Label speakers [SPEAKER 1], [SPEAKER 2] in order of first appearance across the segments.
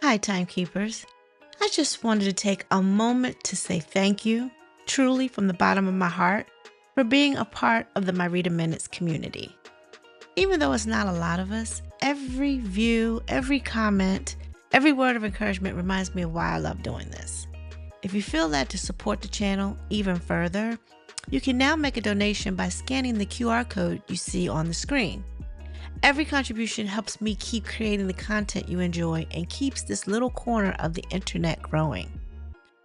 [SPEAKER 1] Hi, timekeepers. I just wanted to take a moment to say thank you, truly from the bottom of my heart, for being a part of the My Reader Minutes community. Even though it's not a lot of us, every view, every comment, every word of encouragement reminds me of why I love doing this. If you feel that to support the channel even further, you can now make a donation by scanning the QR code you see on the screen. Every contribution helps me keep creating the content you enjoy and keeps this little corner of the internet growing.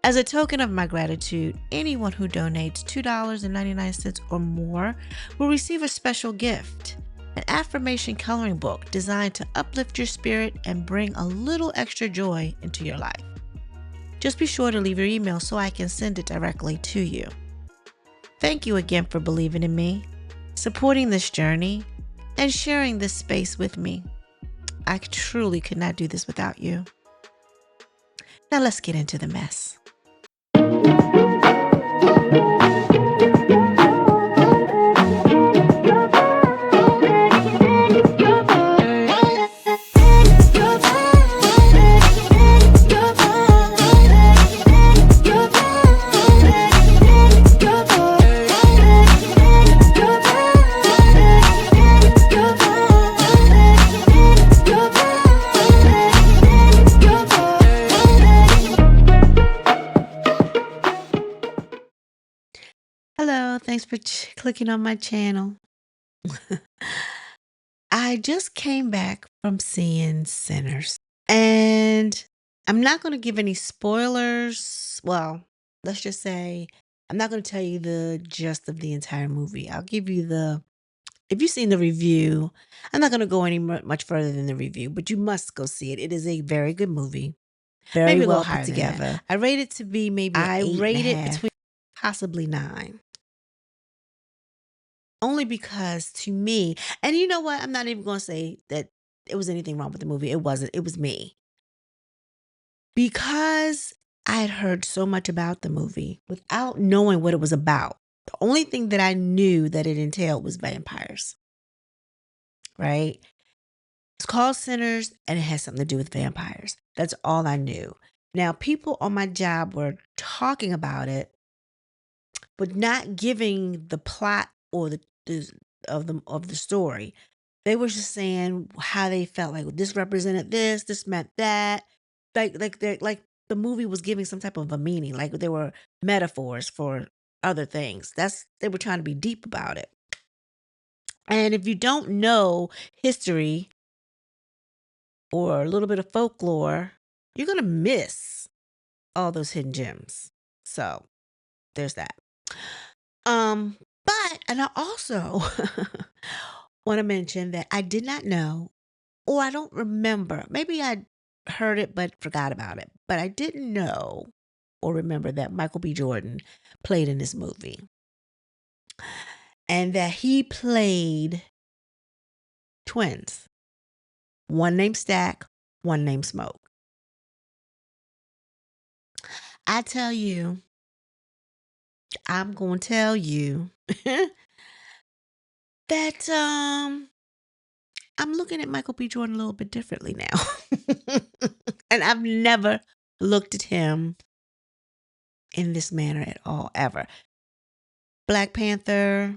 [SPEAKER 1] As a token of my gratitude, anyone who donates $2.99 or more will receive a special gift, an affirmation coloring book designed to uplift your spirit and bring a little extra joy into your life. Just be sure to leave your email so I can send it directly to you. Thank you again for believing in me, supporting this journey, and sharing this space with me. I truly could not do this without you. Now let's get into the mess. Hello, thanks for clicking on my channel. I just came back from seeing Sinners, and I'm not going to give any spoilers. Well, let's just say I'm not going to tell you the gist of the entire movie. I'll give you if you've seen the review, I'm not going to go any much further than the review, but you must go see it. It is a very good movie, very
[SPEAKER 2] Maybe a little
[SPEAKER 1] well put
[SPEAKER 2] higher than that.
[SPEAKER 1] together.
[SPEAKER 2] I rate it to be maybe an
[SPEAKER 1] I
[SPEAKER 2] 8
[SPEAKER 1] rate
[SPEAKER 2] and a
[SPEAKER 1] it
[SPEAKER 2] half.
[SPEAKER 1] between possibly 9. Only because to me, and you know what? I'm not even going to say that it was anything wrong with the movie. It wasn't. It was me. Because I had heard so much about the movie without knowing what it was about. The only thing that I knew that it entailed was vampires. Right? It's called Sinners and it has something to do with vampires. That's all I knew. Now, people on my job were talking about it, but not giving the plot or of the story. They were just saying how they felt like this represented this meant that. Like the movie was giving some type of a meaning, like there were metaphors for other things. They were trying to be deep about it. And if you don't know history or a little bit of folklore, you're gonna miss all those hidden gems. So there's that. But and I also want to mention that I did not know, or I don't remember. Maybe I heard it but forgot about it. But I didn't know or remember that Michael B. Jordan played in this movie. And that he played twins. One named Stack, one named Smoke. I tell you, I'm going to tell you that I'm looking at Michael B. Jordan a little bit differently now. And I've never looked at him in this manner at all, ever. Black Panther,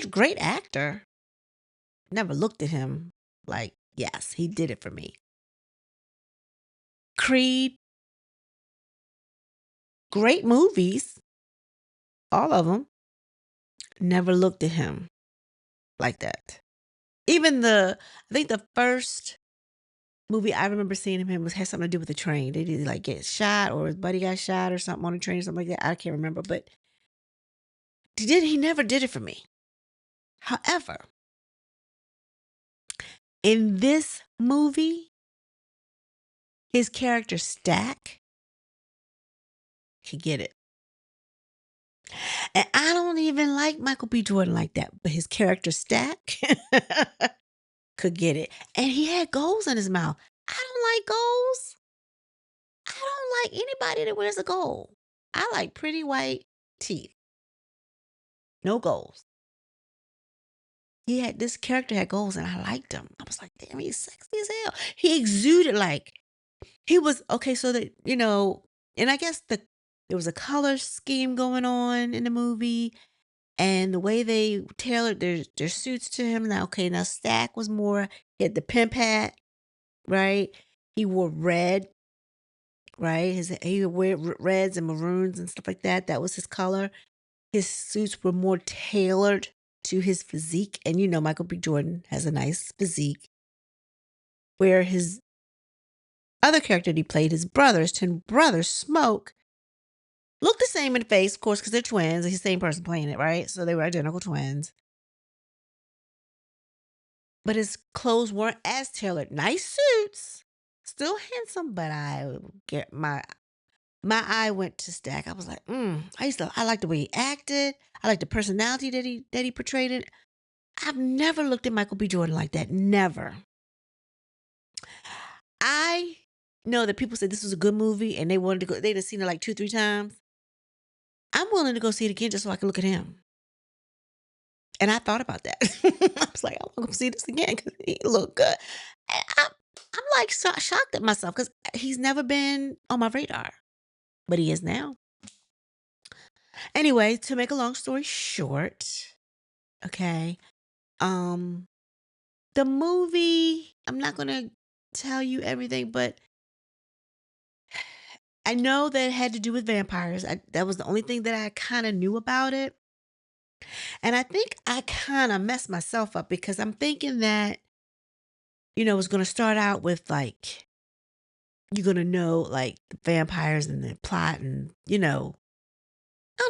[SPEAKER 1] great actor. Never looked at him like, yes, he did it for me. Creed, great movies, all of them. Never looked at him like that. Even I think the first movie I remember seeing him in had something to do with the train. Did he like get shot or his buddy got shot or something on the train or something like that? I can't remember, but he never did it for me. However, in this movie, his character Stack could get it. And I don't even like Michael B. Jordan like that, but his character Stack could get it. And he had goals in his mouth. I don't like goals. I don't like anybody that wears a gold. I like pretty white teeth. No goals. This character had goals and I liked him. I was like, damn, he's sexy as hell. He exuded like he was okay, so that, and I guess there was a color scheme going on in the movie, and the way they tailored their suits to him. Now, okay, now Stack was more, he had the pimp hat, right? He wore red, right? He would wear reds and maroons and stuff like that. That was his color. His suits were more tailored to his physique, and Michael B. Jordan has a nice physique. Where his other character that he played, his brother, his twin brother, Smoke, looked the same in the face, of course, because they're twins. He's the same person playing it, right? So they were identical twins. But his clothes weren't as tailored. Nice suits, still handsome, but I get my eye went to Stack. I was like, I like the way he acted. I like the personality that he portrayed it. I've never looked at Michael B. Jordan like that. Never. I know that people said this was a good movie and they wanted to go, they'd have seen it like two, three times. I'm willing to go see it again just so I can look at him. And I thought about that. I was like, I want to go see this again because he looked good. And I'm like shocked at myself because he's never been on my radar, but he is now. Anyway, to make a long story short, okay, um, the movie, I'm not going to tell you everything, but I know that it had to do with vampires. That was the only thing that I kind of knew about it. And I think I kind of messed myself up because I'm thinking that, it was going to start out with like, you're going to know like the vampires and the plot and, I don't know.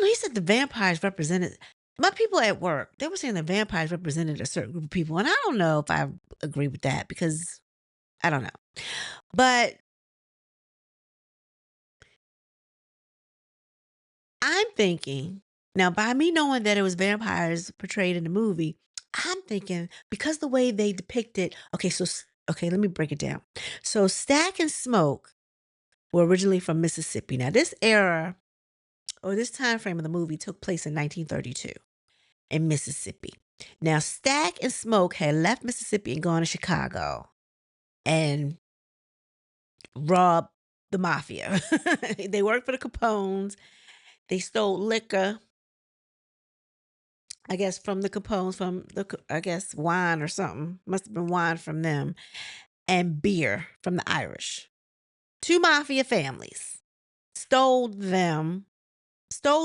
[SPEAKER 1] He said the vampires represented my people at work. They were saying the vampires represented a certain group of people. And I don't know if I agree with that because I don't know. But I'm thinking now, by me knowing that it was vampires portrayed in the movie, I'm thinking because the way they depicted. Okay, so okay, let me break it down. So Stack and Smoke were originally from Mississippi. Now, this era or this time frame of the movie took place in 1932 in Mississippi. Now, Stack and Smoke had left Mississippi and gone to Chicago and robbed the mafia. They worked for the Capones. They stole liquor, I guess, from the Capones, from I guess, wine or something. Must have been wine from them, and beer from the Irish. Two mafia families stole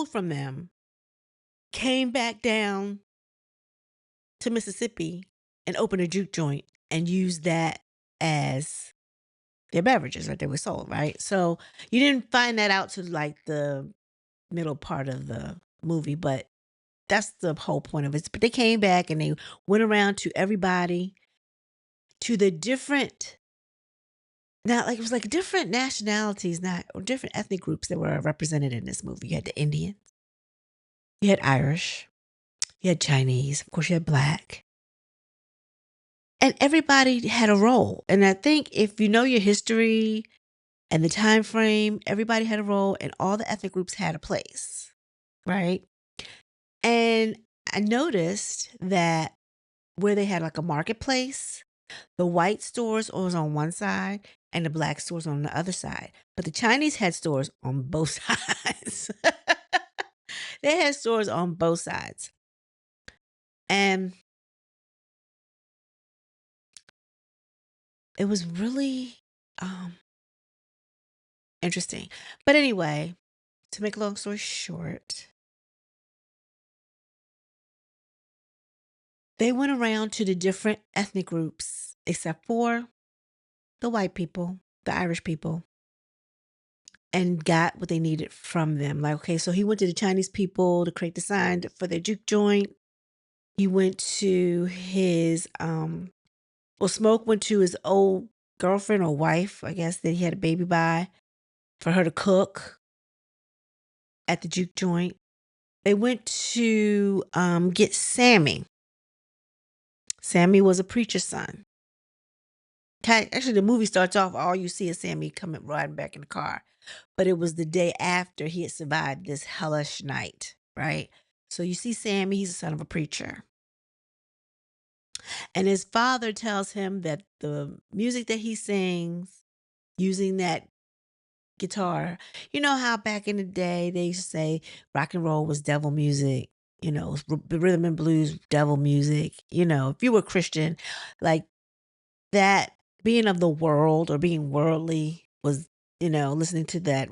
[SPEAKER 1] from them, came back down to Mississippi and opened a juke joint and used that as their beverages that they were sold, right? So you didn't find that out to like the middle part of the movie, but that's the whole point of it. But they came back and they went around to everybody, to the different, now like it was like different nationalities, not or different ethnic groups that were represented in this movie. You had the Indians, you had Irish, you had Chinese, of course you had black. And everybody had a role. And I think if you know your history and the time frame, everybody had a role and all the ethnic groups had a place, right? And I noticed that where they had like a marketplace, the white stores was on one side and the black stores on the other side. But the Chinese had stores on both sides. They had stores on both sides. And it was really interesting. But anyway, to make a long story short, they went around to the different ethnic groups except for the white people, the Irish people, and got what they needed from them. Like, okay, so he went to the Chinese people to create the sign for their juke joint. He went to his well, Smoke went to his old girlfriend or wife, I guess, that he had a baby by, for her to cook at the juke joint. They went to get Sammy. Sammy was a preacher's son. Actually, the movie starts off, all you see is Sammy coming riding back in the car. But it was the day after he had survived this hellish night, right? So you see Sammy, he's the son of a preacher. And his father tells him that the music that he sings using that guitar. You know how back in the day they used to say rock and roll was devil music, the rhythm and blues, devil music. If you were Christian, like that, being of the world or being worldly was, listening to that.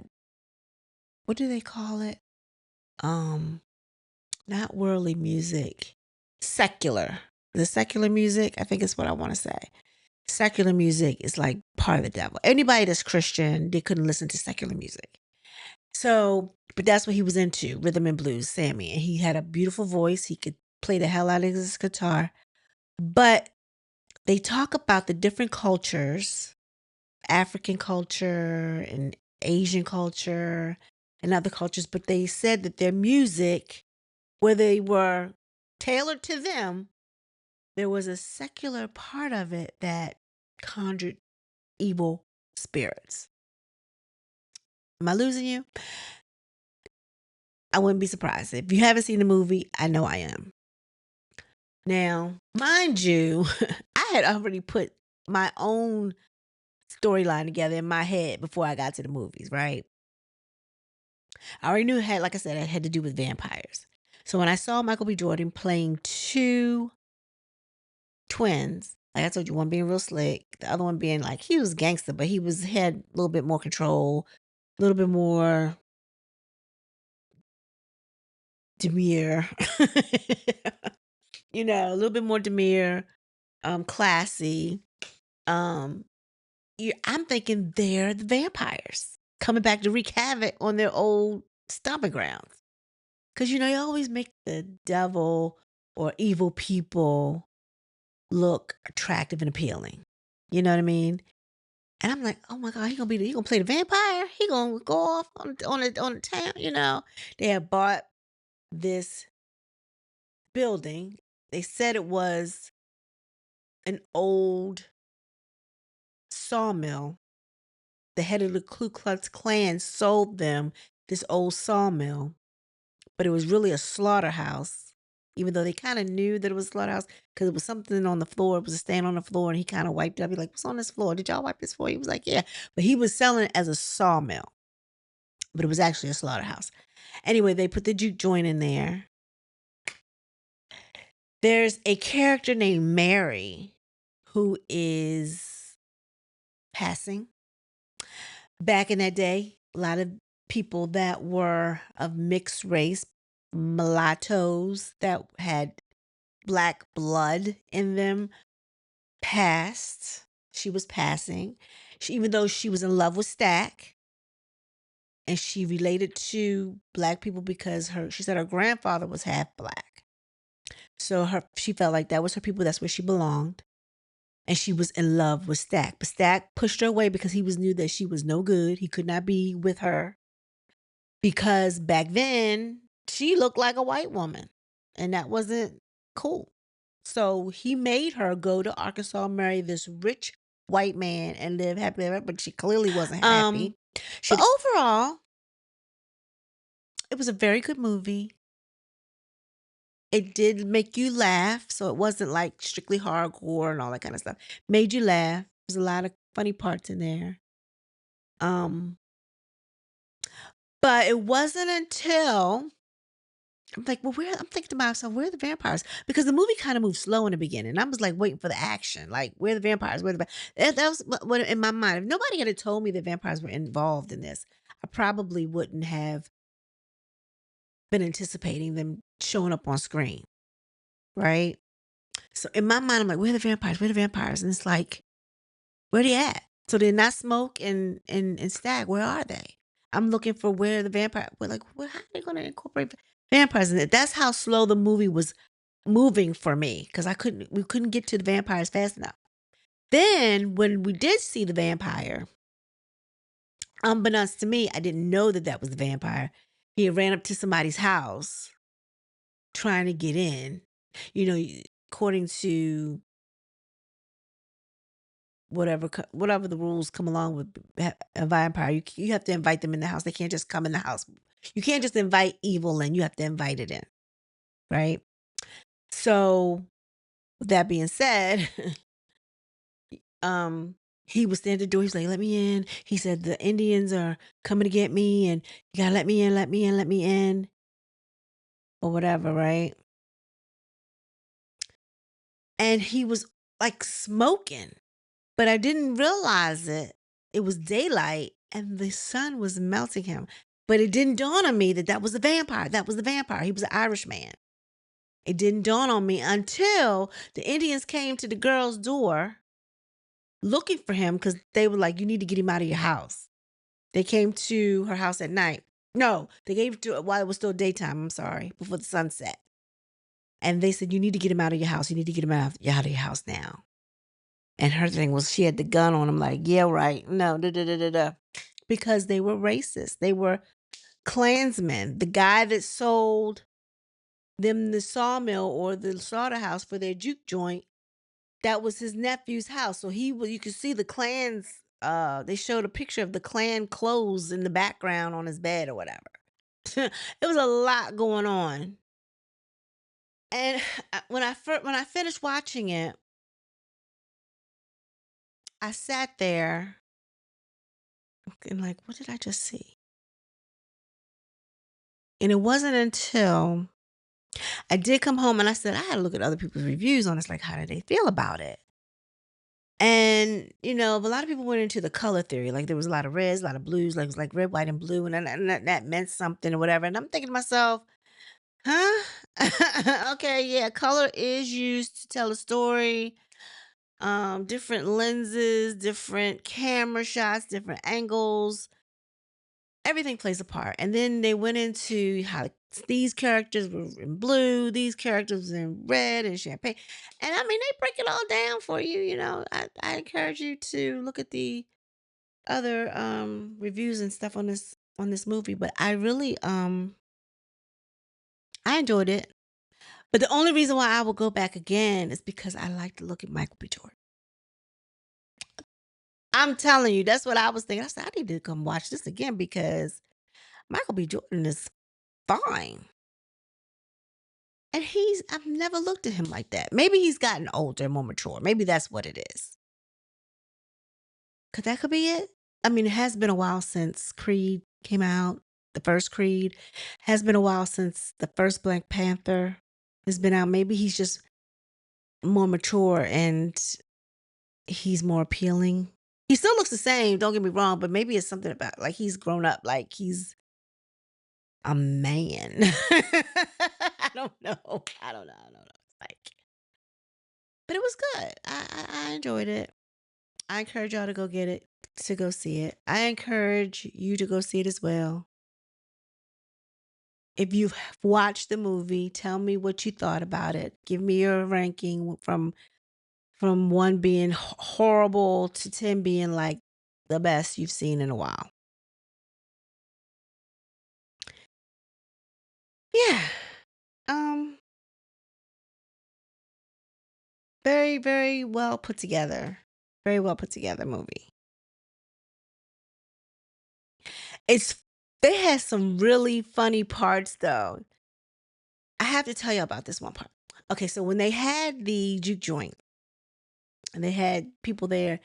[SPEAKER 1] What do they call it? Um, Not worldly music, secular. The secular music, I think is what I want to say. Secular music is like part of the devil. Anybody that's Christian, they couldn't listen to secular music. So, but that's what he was into, rhythm and blues, Sammy. And he had a beautiful voice. He could play the hell out of his guitar. But they talk about the different cultures, African culture and Asian culture and other cultures, but they said that their music, where they were tailored to them, there was a secular part of it that conjured evil spirits. Am I losing you? I wouldn't be surprised. If you haven't seen the movie, I know I am. Now, mind you, I had already put my own storyline together in my head before I got to the movies, right? I already knew it had, like I said, it had to do with vampires. So when I saw Michael B. Jordan playing two twins, like I told you, one being real slick, the other one being like he was gangster, but had a little bit more control, a little bit more demure, a little bit more demure, classy. Um, I'm thinking they're the vampires coming back to wreak havoc on their old stomping grounds. Because, you always make the devil or evil people look attractive and appealing. You know what I mean? And I'm like, oh my God, he gonna play the vampire. He gonna go off on the town. They had bought this building. They said it was an old sawmill. The head of the Ku Klux Klan sold them this old sawmill, but it was really a slaughterhouse, even though they kind of knew that it was a slaughterhouse because it was something on the floor. It was a stain on the floor, and he kind of wiped it up. He like, what's on this floor? Did y'all wipe this floor? He was like, yeah. But he was selling it as a sawmill, but it was actually a slaughterhouse. Anyway, they put the juke joint in there. There's a character named Mary who is passing. Back in that day, a lot of people that were of mixed race, mulattoes that had black blood in them, passed. She was passing. Even though she was in love with Stack, and she related to black people because she said her grandfather was half black. So she felt like that was her people. That's where she belonged. And she was in love with Stack. But Stack pushed her away because he knew that she was no good. He could not be with her because back then she looked like a white woman, and that wasn't cool. So he made her go to Arkansas, marry this rich white man, and live happily ever. But she clearly wasn't happy. But overall, it was a very good movie. It did make you laugh, so it wasn't like strictly hardcore and all that kind of stuff. Made you laugh. There's a lot of funny parts in there. But it wasn't until I'm like, well, I'm thinking to myself, where are the vampires? Because the movie kind of moved slow in the beginning. I was like waiting for the action. Like, where are the vampires? Where are the that was what in my mind. If nobody had told me that vampires were involved in this, I probably wouldn't have been anticipating them showing up on screen. Right? So in my mind, I'm like, where are the vampires? Where are the vampires? And it's like, where they at? So they're not Smoke and Stag. Where are they? I'm looking for where the vampire. We're like, how are they going to incorporate vampires in it? That's how slow the movie was moving for me because we couldn't get to the vampires fast enough. Then when we did see the vampire, unbeknownst to me, I didn't know that was the vampire. He ran up to somebody's house trying to get in. According to whatever the rules come along with a vampire, you have to invite them in the house. They can't just come in the house. You can't just invite evil in. You have to invite it in, right? So with that being said, he was standing at the door. He's like, "Let me in." He said, "The Indians are coming to get me, and you gotta let me in, let me in, let me in," or whatever, right? And he was like smoking, but I didn't realize it. It was daylight, and the sun was melting him. But it didn't dawn on me that that was the vampire. That was the vampire. He was an Irishman. It didn't dawn on me until the Indians came to the girl's door looking for him because they were like, "You need to get him out of your house." They came to her house at night. No, they gave it to her while it was still daytime. I'm sorry, before the sun set. And they said, "You need to get him out of your house. You need to get him out of your house now." And her thing was she had the gun on him, like, "Yeah, right. No, da da da da da." Because they were racist. They were Klansmen. The guy that sold them the sawmill or the slaughterhouse for their juke joint, that was his nephew's house. So you could see the Klans. They showed a picture of the Klan clothes in the background on his bed or whatever. It was a lot going on. And when I finished watching it, I sat there and like, what did I just see? And it wasn't until I did come home and I said, I had to look at other people's reviews on this, like, how did they feel about it? And, a lot of people went into the color theory. Like, there was a lot of reds, a lot of blues, like, it was like red, white, and blue. And that meant something or whatever. And I'm thinking to myself, huh? Okay, yeah, color is used to tell a story. Different lenses, different camera shots, different angles, everything plays a part. And then they went into how these characters were in blue, these characters in red and champagne. And I mean, they break it all down for you. I encourage you to look at the other reviews and stuff on this movie. But I enjoyed it. But the only reason why I will go back again is because I like to look at Michael B. Jordan. I'm telling you, that's what I was thinking. I said, I need to come watch this again because Michael B. Jordan is fine. And I've never looked at him like that. Maybe he's gotten older, more mature. Maybe that's what it is. Could that could be it? I mean, it has been a while since Creed came out. The first Creed has been a while since the first Black Panther has been out. Maybe he's just more mature and he's more appealing. He still looks the same, don't get me wrong, but maybe it's something about like he's grown up, like he's a man. I don't know. I don't know. It's like, but it was good. I enjoyed it. I encourage y'all to go get it, to go see it. I encourage you to go see it as well. If you've watched the movie, tell me what you thought about it. Give me your ranking from one being horrible to 10 being like the best you've seen in a while. Yeah. Um very very well put together. Very well put together movie. It's It has some really funny parts though. I have to tell you about this one part. Okay, so when they had the juke joint and they had people there,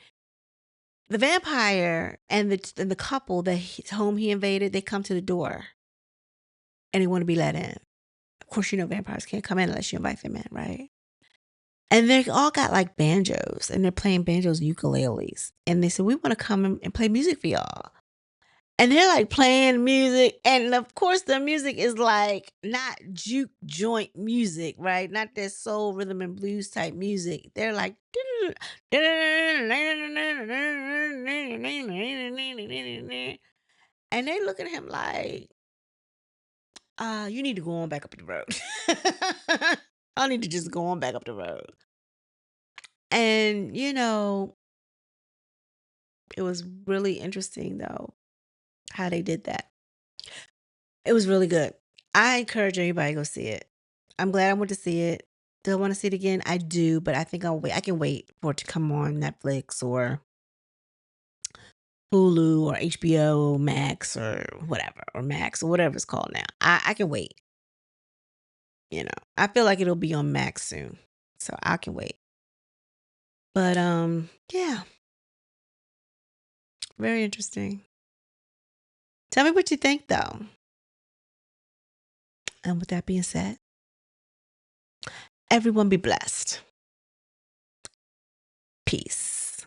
[SPEAKER 1] the vampire and the couple whom he invaded, they come to the door and they want to be let in. Of course, vampires can't come in unless you invite them in, right? And they all got like banjos and they're playing banjos and ukuleles. And they said, "We want to come and play music for y'all." And they're like playing music. And of course, the music is like not juke joint music, right? Not that soul rhythm and blues type music. They're like, and they look at him like, you need to go on back up the road. I need to just go on back up the road. And, it was really interesting though how they did that. It was really good. I encourage everybody to go see it. I'm glad I went to see it. Do I want to see it again? I do, but I think I'll wait. I can wait for it to come on Netflix or Hulu or HBO Max or whatever, or Max or whatever it's called now. I can wait. I feel like it'll be on Max soon, so I can wait. But yeah, Very interesting. Tell me what you think, though. And with that being said, everyone be blessed. Peace.